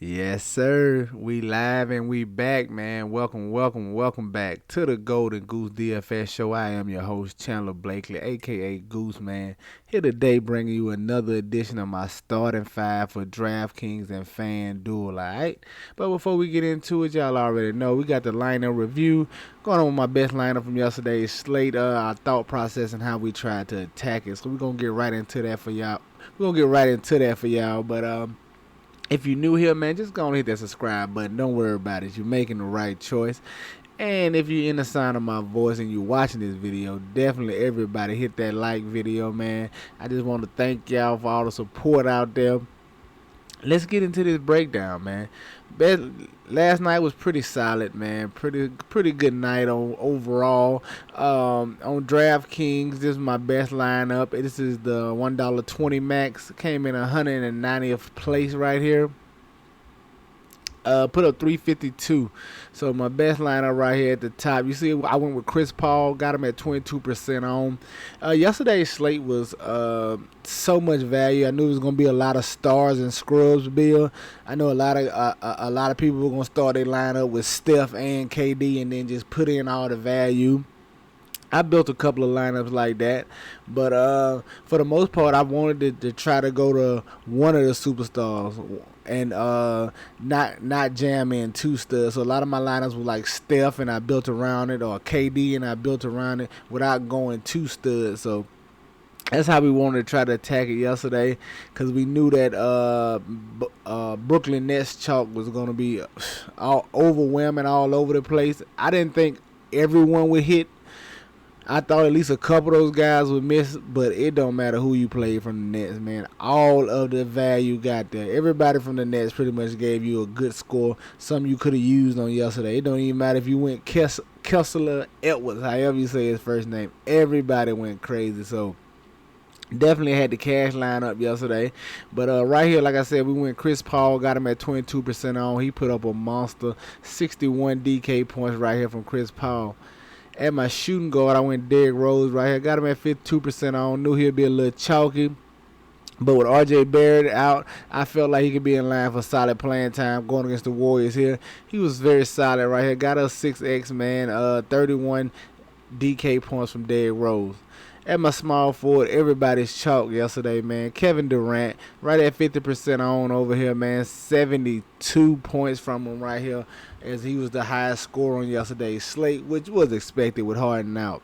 Yes, sir. We live and we back, man. Welcome back to the Golden Goose DFS show. I am your host, Chandler Blakely, aka Goose Man. Here today, bringing you another edition of my starting five for DraftKings and FanDuel. Alright, but before we get into it, y'all already know we got the lineup review going on with my best lineup from yesterday's slate. Our thought process and how we tried to attack it. So we're gonna get right into that for y'all. But if you're new here, man, just go and hit that subscribe button. Don't worry about it. You're making the right choice. And if you're in the sound of my voice and you're watching this video, definitely everybody hit that like video, man. I just want to thank y'all for all the support out there. Let's get into this breakdown, man. Last night was pretty solid, man. Pretty good night on overall. On DraftKings, this is my best lineup. This is the $1.20 max. Came in 190th place right here. Put up 352. So my best lineup right here at the top. You see, I went with Chris Paul, got him at 22% on. Yesterday's slate was so much value. I knew it was gonna be a lot of stars and scrubs. Bill, I know a lot of people were gonna start their lineup with Steph and KD, and then just put in all the value. I built a couple of lineups like that, but for the most part, I wanted to try to go to one of the superstars and not jam in two studs. So a lot of my lineups were like Steph, and I built around it, or KD, and I built around it without going two studs. So that's how we wanted to try to attack it yesterday, because we knew that Brooklyn Nets chalk was going to be all overwhelming all over the place. I didn't think everyone would hit. I thought at least a couple of those guys would miss, but it don't matter who you play from the Nets, man. All of the value got there. Everybody from the Nets pretty much gave you a good score. Some you could have used on yesterday. It don't even matter if you went Kessler Edwards, however you say his first name. Everybody went crazy, so definitely had the cash line up yesterday. But right here, like I said, we went Chris Paul, got him at 22% on. He put up a monster 61 DK points right here from Chris Paul. At my shooting guard, I went Derrick Rose right here. Got him at 52% on. Knew he'd be a little chalky. But with R.J. Barrett out, I felt like he could be in line for solid playing time going against the Warriors here. He was very solid right here. Got us 6X, man. 31 DK points from Derrick Rose. At my small forward, everybody's chalk yesterday, man. Kevin Durant, right at 50% on over here, man. 72 points from him right here, as he was the highest scorer on yesterday's slate, which was expected with Harden out.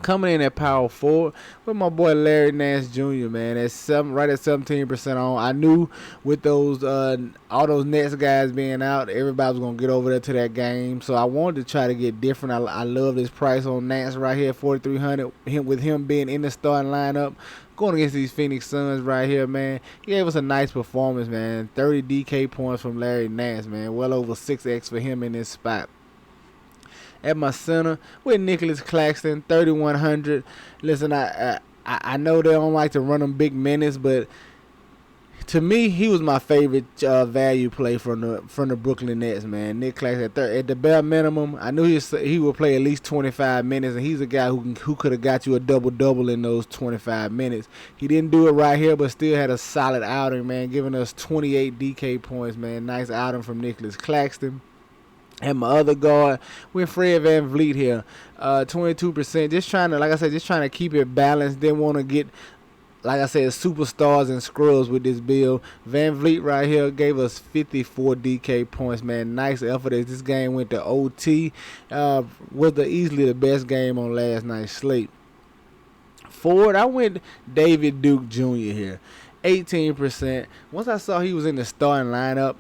Coming in at power forward with my boy Larry Nance Jr., man, right at 17% on. I knew with those all those Nets guys being out, everybody was gonna get over there to that game. So I wanted to try to get different. I love this price on Nance right here, 4,300. With him being in the starting lineup, going against these Phoenix Suns right here, man. He gave us a nice performance, man. 30 DK points from Larry Nance, man. Well over 6X for him in this spot. At my center with Nicholas Claxton, 3,100. Listen, I know they don't like to run them big minutes, but to me, he was my favorite value play from the Brooklyn Nets, man. Nick Claxton at the bare minimum. I knew he would play at least 25 minutes, and he's a guy who could have got you a double-double in those 25 minutes. He didn't do it right here, but still had a solid outing, man, giving us 28 DK points, man. Nice outing from Nicholas Claxton. And my other guard with Fred VanVleet here, 22%. Just trying to keep it balanced. Didn't want to get, like I said, superstars and scrubs with this build. VanVleet right here gave us 54 DK points, man. Nice effort as this game went to OT. Was easily the best game on last night's slate. Forward, I went David Duke Jr. here, 18%. Once I saw he was in the starting lineup,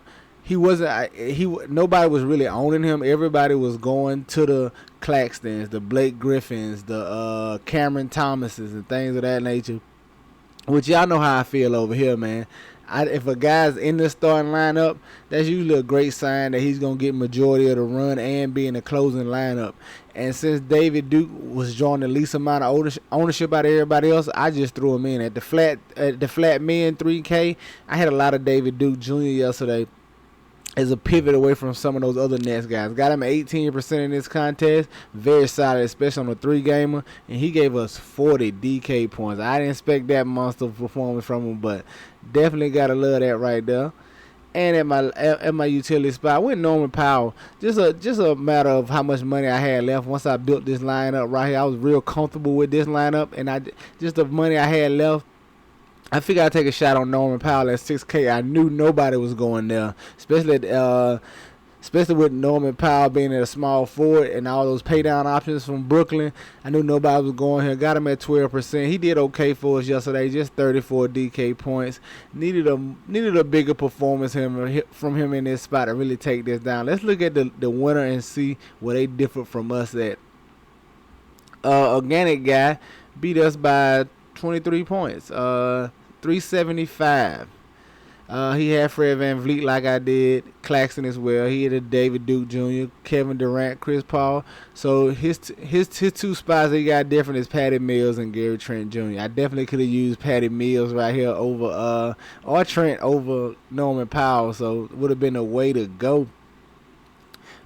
nobody was really owning him. Everybody was going to the Claxtons, the Blake Griffins, the Cameron Thomases, and things of that nature. Which y'all know how I feel over here, man. If a guy's in the starting lineup, that's usually a great sign that he's going to get majority of the run and be in the closing lineup. And since David Duke was drawing the least amount of ownership out of everybody else, I just threw him in. At the flat men 3K, I had a lot of David Duke Jr. yesterday as a pivot away from some of those other Nets guys. Got him at 18% in this contest. Very solid, especially on the 3-gamer. And he gave us 40 DK points. I didn't expect that monster performance from him, but definitely got to love that right there. And at my utility spot, I went Norman Powell. Just a matter of how much money I had left. Once I built this lineup right here, I was real comfortable with this lineup, and just the money I had left, I figured I'd take a shot on Norman Powell at 6K. I knew nobody was going there, especially with Norman Powell being at a small forward and all those pay down options from Brooklyn. I knew nobody was going here. Got him at 12%. He did okay for us yesterday, just 34 DK points. Needed a bigger performance from him in this spot to really take this down. Let's look at the winner and see where they differ from us at. Organic guy beat us by 23 points. 375. He had Fred VanVleet like I did, Claxton as well. He had a David Duke Jr., Kevin Durant, Chris Paul. So his two spots that he got different is Patty Mills and Gary Trent Jr. I definitely could have used Patty Mills right here over or Trent over Norman Powell. So it would have been a way to go.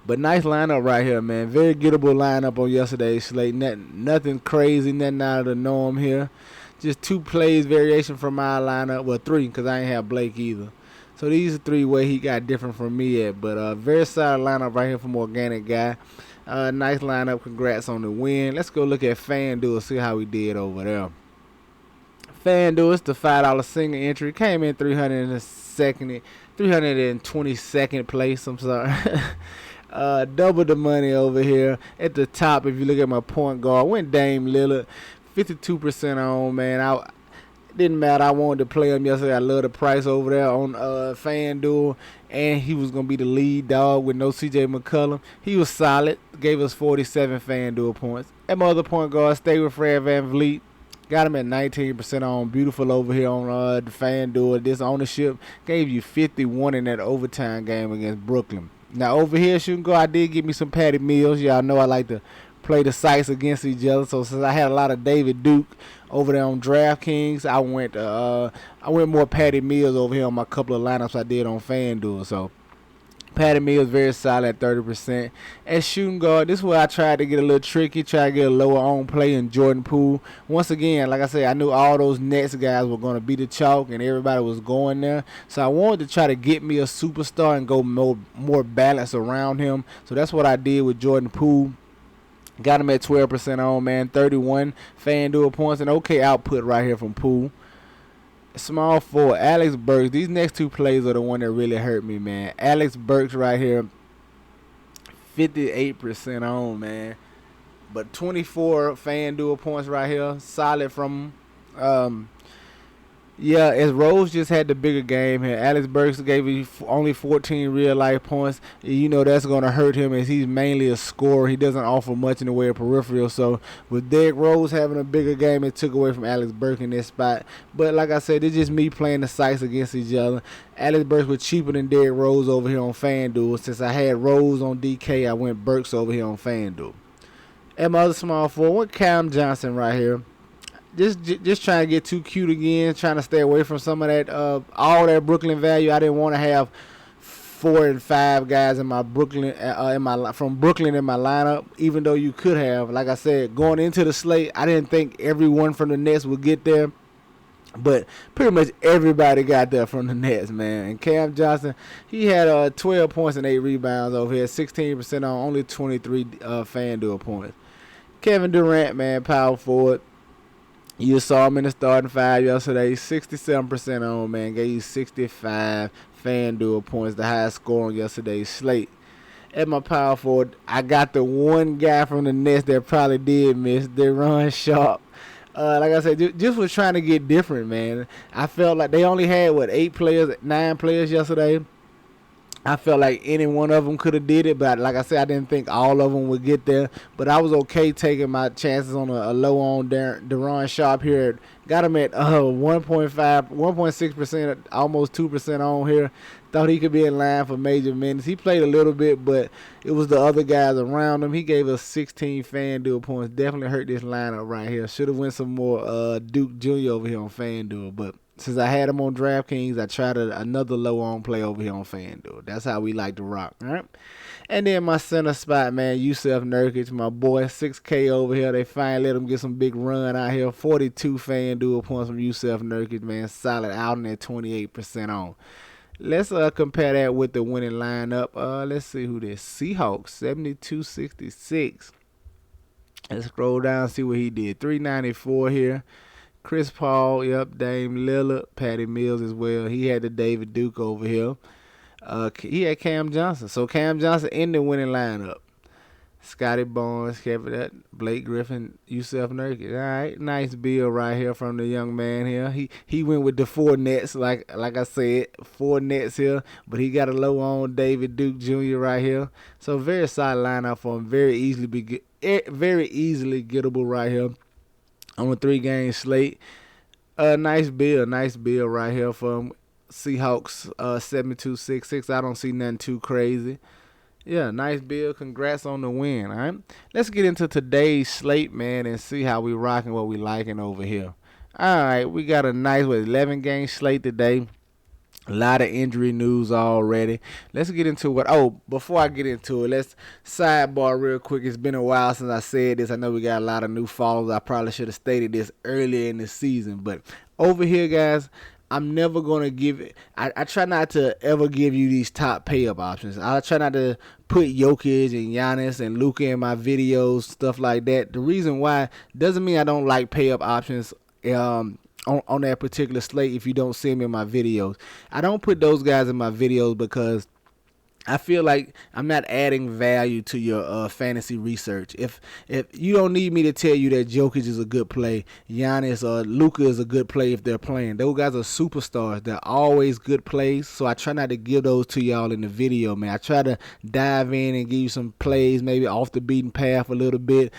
But nice lineup right here, man. Very gettable lineup on yesterday's slate. Nothing crazy, nothing out of the norm here. Just 2 plays variation from my lineup. Well, 3 because I ain't have Blake either. So these are 3 where he got different from me at. But very solid lineup right here from Organic Guy. Nice lineup. Congrats on the win. Let's go look at FanDuel, see how we did over there. FanDuel, it's the $5 single entry. Came in 322nd place. I'm sorry. Double the money over here. At the top, if you look at my point guard, went Dame Lillard. 52% on, man. Didn't matter. I wanted to play him yesterday. I love the price over there on FanDuel. And he was going to be the lead dog with no CJ McCollum. He was solid. Gave us 47 FanDuel points. At my other point guard, stayed with Fred VanVleet. Got him at 19% on. Beautiful over here on the FanDuel. This ownership gave you 51 in that overtime game against Brooklyn. Now, over here, shooting guard, I did give me some Patty Mills. Y'all know I like to play the sites against each other. So since I had a lot of David Duke over there on DraftKings, I went more Patty Mills over here on my couple of lineups I did on FanDuel. So Patty Mills very solid at 30%. At shooting guard, this is where I tried to get a little tricky, try to get a lower on play in Jordan Poole. Once again, like I said, I knew all those Nets guys were going to be the chalk and everybody was going there. So I wanted to try to get me a superstar and go more balance around him. So that's what I did with Jordan Poole. Got him at 12% on, man. 31 FanDuel points. And okay output right here from Poole. Small forward, Alex Burks. These next 2 plays are the one that really hurt me, man. Alex Burks right here, 58% on, man. But 24 FanDuel points right here. Solid from yeah, as Rose just had the bigger game here. Alex Burks gave you only 14 real-life points. You know that's going to hurt him as he's mainly a scorer. He doesn't offer much in the way of peripheral. So with Derrick Rose having a bigger game, it took away from Alex Burks in this spot. But like I said, it's just me playing the sites against each other. Alex Burks was cheaper than Derrick Rose over here on FanDuel. Since I had Rose on DK, I went Burks over here on FanDuel. And my other small forward, went Cam Johnson right here. Just trying to get too cute again, trying to stay away from some of that, all that Brooklyn value. I didn't want to have 4 and 5 guys in my Brooklyn, from Brooklyn in my lineup. Even though you could have, like I said, going into the slate, I didn't think everyone from the Nets would get there, but pretty much everybody got there from the Nets, man. And Cam Johnson, he had 12 points and 8 rebounds over here, 16% on, only 23 FanDuel points. Kevin Durant, man, power forward. You saw him in the starting 5 yesterday, 67% on, man. Gave you 65 FanDuel points, the highest score on yesterday's slate. At my power forward, I got the one guy from the Nets that probably did miss, De'Ron Sharp. Like I said, just was trying to get different, man. I felt like they only had, 9 players yesterday. I felt like any one of them could have did it, but like I said, I didn't think all of them would get there. But I was okay taking my chances on a low on De'Ron Sharp here. Got him at 1.6%, almost 2% on here. Thought he could be in line for major minutes. He played a little bit, but it was the other guys around him. He gave us 16 FanDuel points. Definitely hurt this lineup right here. Should have went some more Duke Jr. over here on FanDuel, but since I had him on DraftKings, I tried another low-on play over here on FanDuel. That's how we like to rock, all right? And then my center spot, man, Yusuf Nurkic, my boy, 6K over here. They finally let him get some big run out here. 42 FanDuel points from Yusuf Nurkic, man. Solid out in at 28% on. Let's compare that with the winning lineup. Let's see who this Seahawks 72-66. Let's scroll down see what he did. 394 here. Chris Paul, yep, Dame Lillard, Patty Mills as well. He had the David Duke over here. He had Cam Johnson. So Cam Johnson in the winning lineup. Scotty Barnes, Kevin Blake Griffin, Yusuf Nurkic. All right, nice bill right here from the young man here. He went with the 4 nets, like I said, 4 nets here, but he got a low on David Duke Jr. right here. So very solid lineup for him. Very easily gettable right here on a 3-game slate. Nice bill right here from Seahawks 72-66. I don't see nothing too crazy. Yeah, nice bill. Congrats on the win, all right? Let's get into today's slate, man, and see how we rocking, what we liking over here. All right, we got a nice 11-game slate today. A lot of injury news already. Let's get into what. Oh, before I get into it, let's sidebar real quick. It's been a while since I said this. I know we got a lot of new followers. I probably should have stated this earlier in the season. But over here, guys, I'm never going to give it. I try not to ever give you these top pay-up options. I try not to put Jokic and Giannis and Luka in my videos, stuff like that. The reason why doesn't mean I don't like pay-up options. On that particular slate, if you don't see them in my videos, I don't put those guys in my videos because I feel like I'm not adding value to your fantasy research. If you don't need me to tell you that Jokic is a good play, Giannis or Luka is a good play if they're playing. Those guys are superstars. They're always good plays, so I try not to give those to y'all in the video, man. I try to dive in and give you some plays maybe off the beaten path a little bit.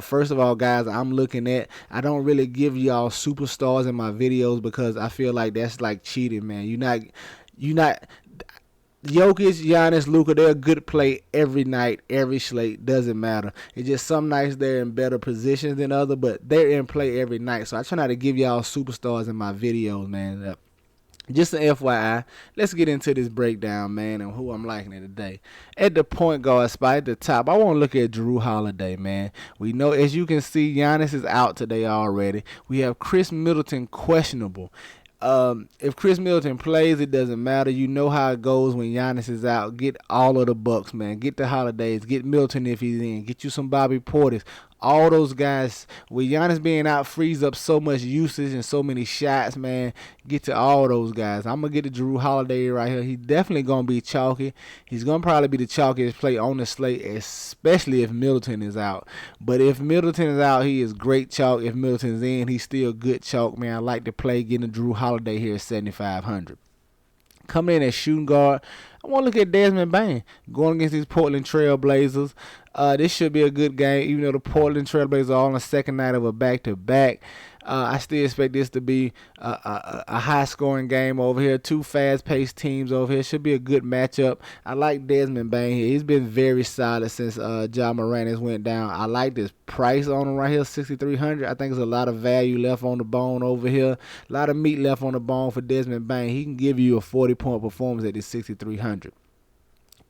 First of all, guys, I don't really give y'all superstars in my videos because I feel like that's like cheating, man. You're not Jokic, Giannis, Luka, they're a good play every night, every slate, doesn't matter. It's just some nights they're in better positions than other, but they're in play every night. So I try not to give y'all superstars in my videos, man. Just an FYI, let's get into this breakdown, man, and who I'm liking it today. At the point guard spot at the top, I want to look at Jrue Holiday, man. We know, as you can see, Giannis is out today already. We have Chris Middleton questionable. If Chris Middleton plays, it doesn't matter. You know how it goes when Giannis is out. Get all of the Bucks, man. Get the Holidays. Get Middleton if he's in. Get you some Bobby Portis. All those guys, with Giannis being out, frees up so much usage and so many shots, man. Get to all those guys. I'm going to get to Jrue Holiday right here. He's definitely going to be chalky. He's going to probably be the chalkiest play on the slate, especially if Middleton is out. But if Middleton is out, he is great chalk. If Middleton's in, he's still good chalk, man. I like to play getting Jrue Holiday here at 7,500. Coming in at shooting guard, I want to look at Desmond Bain going against these Portland Trail Blazers. This should be a good game, even though the Portland Trail Blazers are on the second night of a back-to-back. I still expect this to be a high-scoring game over here. 2 fast-paced teams over here. Should be a good matchup. I like Desmond Bain here. He's been very solid since Ja Morant has went down. I like this price on him right here, 6,300. I think there's a lot of value left on the bone over here. A lot of meat left on the bone for Desmond Bain. He can give you a 40-point performance at this 6,300.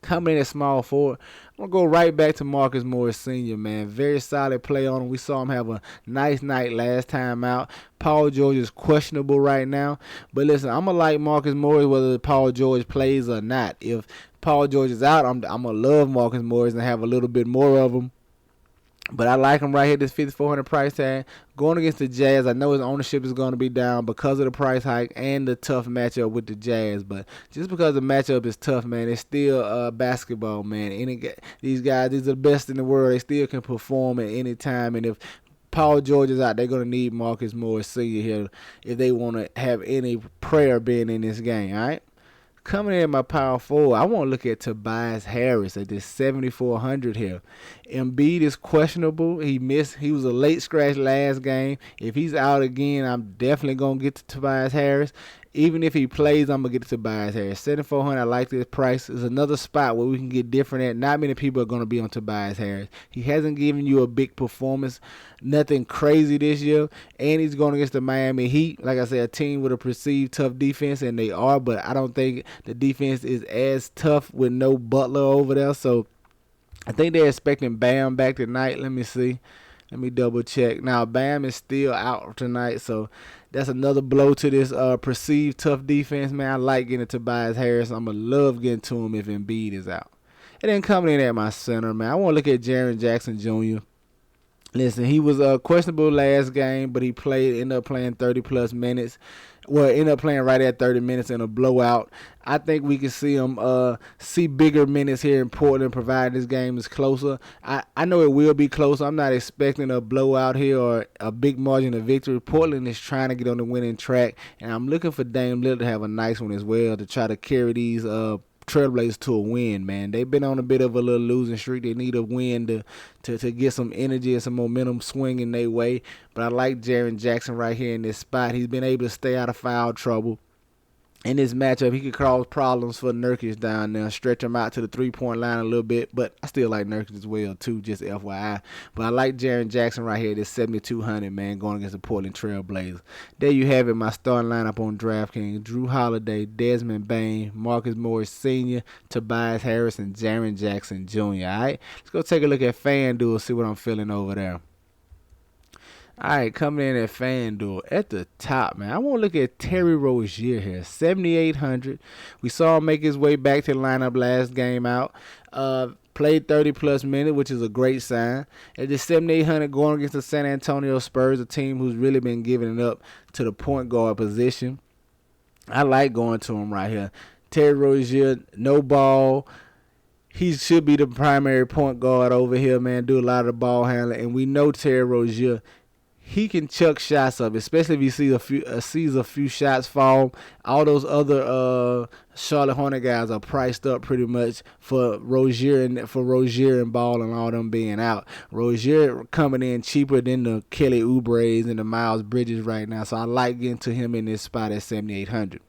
Coming in at small forward, I'm going to go right back to Marcus Morris Sr., man. Very solid play on him. We saw him have a nice night last time out. Paul George is questionable right now. But listen, I'm going to like Marcus Morris whether Paul George plays or not. If Paul George is out, I'm going to love Marcus Morris and have a little bit more of him. But I like him right here, this $5,400 price tag. Going against the Jazz, I know his ownership is going to be down because of the price hike and the tough matchup with the Jazz. But just because the matchup is tough, man, it's still basketball, man. These guys, these are the best in the world. They still can perform at any time. And if Paul George is out, they're going to need Marcus Morris Sr. here if they want to have any prayer being in this game, all right? Coming in my power forward, I want to look at Tobias Harris at this 7,400 here. Embiid is questionable. He was a late scratch last game. If he's out again, I'm definitely going to get to Tobias Harris. Even if he plays, I'm going to get to Tobias Harris. 7,400, I like this price. There's another spot where we can get different at. Not many people are going to be on Tobias Harris. He hasn't given you a big performance, nothing crazy this year. And he's going against the Miami Heat. Like I said, a team with a perceived tough defense, and they are. But I don't think the defense is as tough with no Butler over there. So I think they're expecting Bam back tonight. Let me see. Let me double check. Now, Bam is still out tonight, so that's another blow to this perceived tough defense, man. I like getting to Tobias Harris. I'm going to love getting to him if Embiid is out. And then coming in at my center, man, I want to look at Jaren Jackson Jr. Listen, he was questionable last game, but he ended up playing 30-plus minutes. Well, ended up playing right at 30 minutes in a blowout. I think we can see him see bigger minutes here in Portland, provided this game is closer. I know it will be closer. I'm not expecting a blowout here or a big margin of victory. Portland is trying to get on the winning track, and I'm looking for Dame Lillard to have a nice one as well to try to carry these Trailblazers to a win, man. They've been on a bit of a little losing streak. They need a win to get some energy and some momentum swinging their way. But I like Jaren Jackson right here in this spot. He's been able to stay out of foul trouble. In this matchup, he could cause problems for Nurkic down there, stretch him out to the three-point line a little bit, but I still like Nurkic as well, too, just FYI. But I like Jaren Jackson right here, this 7,200, man, going against the Portland Trail Blazers. There you have it, my starting lineup on DraftKings. Drew Holiday, Desmond Bane, Marcus Morris Sr., Tobias Harris, and Jaren Jackson Jr., all right? Let's go take a look at FanDuel, see what I'm feeling over there. All right, coming in at FanDuel at the top, man. I want to look at Terry Rozier here, 7,800. We saw him make his way back to the lineup last game out. Played 30-plus minutes, which is a great sign. At the 7,800 going against the San Antonio Spurs, a team who's really been giving it up to the point guard position. I like going to him right here. Terry Rozier, no ball. He should be the primary point guard over here, man. Do a lot of the ball handling. And we know Terry Rozier, he can chuck shots up, especially if he sees a few shots fall. All those other Charlotte Hornet guys are priced up pretty much for Rozier and Ball and all them being out. Rozier coming in cheaper than the Kelly Oubre's and the Miles Bridges right now, so I like getting to him in this spot at 7,800.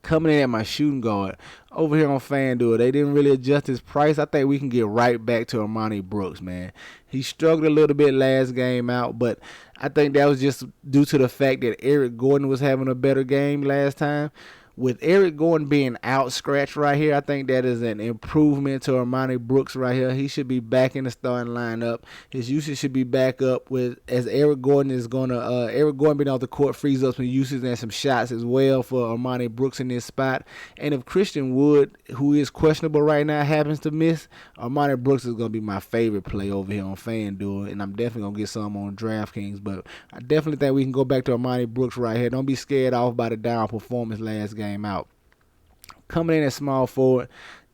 Coming in at my shooting guard over here on FanDuel, they didn't really adjust his price. I think we can get right back to Armani Brooks, man. He struggled a little bit last game out, but I think that was just due to the fact that Eric Gordon was having a better game last time. With Eric Gordon being out scratched right here, I think that is an improvement to Armani Brooks right here. He should be back in the starting lineup. His usage should be back up as Eric Gordon is Eric Gordon being off the court frees up some usage and some shots as well for Armani Brooks in this spot. And if Christian Wood, who is questionable right now, happens to miss, Armani Brooks is going to be my favorite play over here on FanDuel, and I'm definitely going to get some on DraftKings. But I definitely think we can go back to Armani Brooks right here. Don't be scared off by the down performance last game out. Coming in at small forward,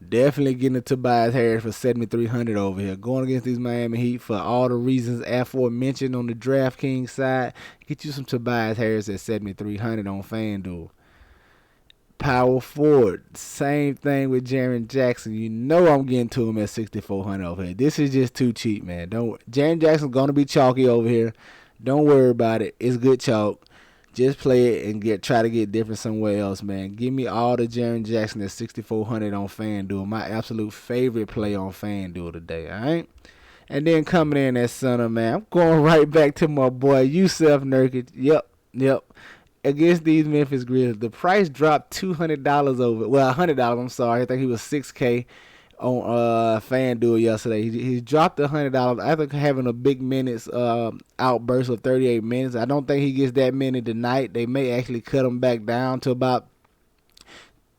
definitely getting to Tobias Harris for 7,300 over here. Going against these Miami Heat for all the reasons aforementioned on the DraftKings side. Get you some Tobias Harris at 7,300 on FanDuel. Power forward, same thing with Jaren Jackson. You know I'm getting to him at 6,400 over here. This is just too cheap, man. Jaren Jackson's gonna be chalky over here. Don't worry about it. It's good chalk. Just play it and try to get different somewhere else, man. Give me all the Jaren Jackson at 6,400 on FanDuel. My absolute favorite play on FanDuel today, all right? And then coming in at center, man, I'm going right back to my boy, Jusuf Nurkic. Yep. Against these Memphis Grizzlies, the price dropped $200 over. Well, $100, I'm sorry. I think he was $6K on FanDuel yesterday. He dropped $100 after having a big minutes outburst of 38 minutes. I don't think he gets that many tonight. They may actually cut him back down to about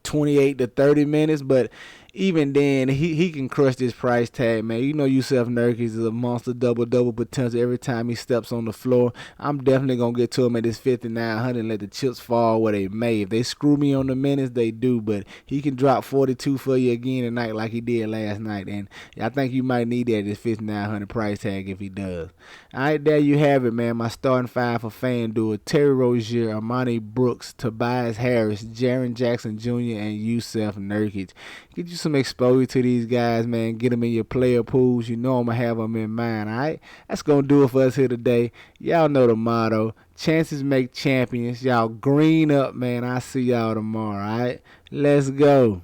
28 to 30 minutes, but even then, he can crush this price tag, man. You know Jusuf Nurkic is a monster double potential every time he steps on the floor. I'm definitely going to get to him at this 5,900 and let the chips fall where they may. If they screw me on the minutes, they do, but he can drop 42 for you again tonight like he did last night, and I think you might need that at this 5,900 price tag if he does. All right, there you have it, man. My starting five for FanDuel: Terry Rozier, Armani Brooks, Tobias Harris, Jaren Jackson Jr., and Jusuf Nurkic. Get you some exposure to these guys, man. Get them in your player pools. You know I'm going to have them in mind, all right? That's going to do it for us here today. Y'all know the motto. Chances make champions. Y'all green up, man. I'll see y'all tomorrow, all right? Let's go.